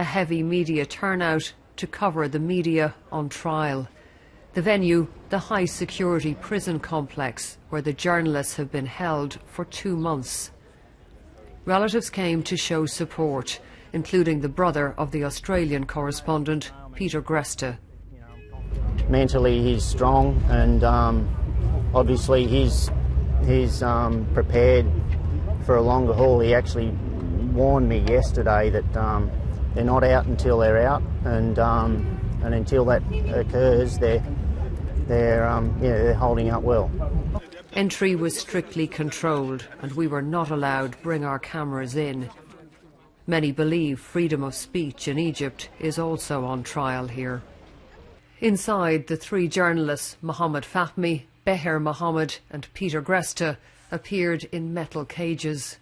heavy media turnout to cover the media on trial. The venue, the high-security prison complex where the journalists have been held for 2 months. Relatives came to show support, including the brother of the Australian correspondent, Peter Greste. Mentally he's strong, and obviously he's prepared for a longer haul. He actually warned me yesterday that they're not out until they're out, and until that occurs, they're holding up well. Entry was strictly controlled, and we were not allowed to bring our cameras in. Many believe freedom of speech in Egypt is also on trial here. Inside, the 3 journalists, Mohammed Fahmy, Beher Mohammed and Peter Greste, appeared in metal cages.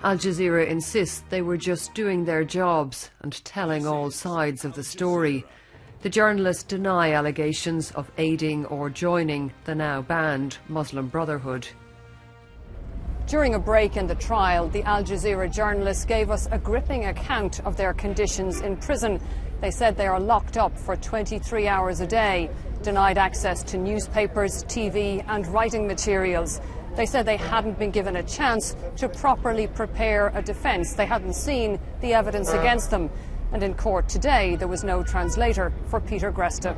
Al Jazeera insists they were just doing their jobs and telling all sides of the story. The journalists deny allegations of aiding or joining the now banned Muslim Brotherhood. During a break in the trial, the Al Jazeera journalists gave us a gripping account of their conditions in prison. They said they are locked up for 23 hours a day, denied access to newspapers, TV and writing materials. They said they hadn't been given a chance to properly prepare a defence. They hadn't seen the evidence against them. And in court today, there was no translator for Peter Greste.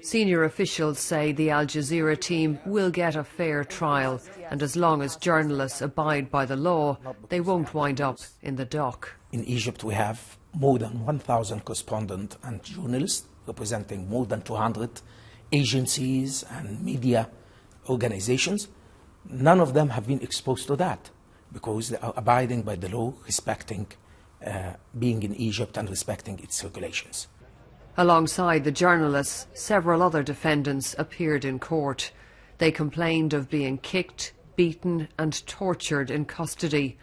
Senior officials say the Al Jazeera team will get a fair trial, and as long as journalists abide by the law, they won't wind up in the dock. In Egypt, we have more than 1,000 correspondents and journalists representing more than 200 agencies and media organizations. None of them have been exposed to that because they are abiding by the law, respecting being in Egypt and respecting its regulations. Alongside the journalists, several other defendants appeared in court. They complained of being kicked, beaten and tortured in custody.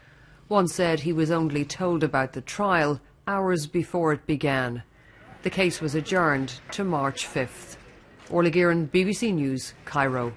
One said he was only told about the trial hours before it began. The case was adjourned to March 5th. Orla Guerin, BBC News, Cairo.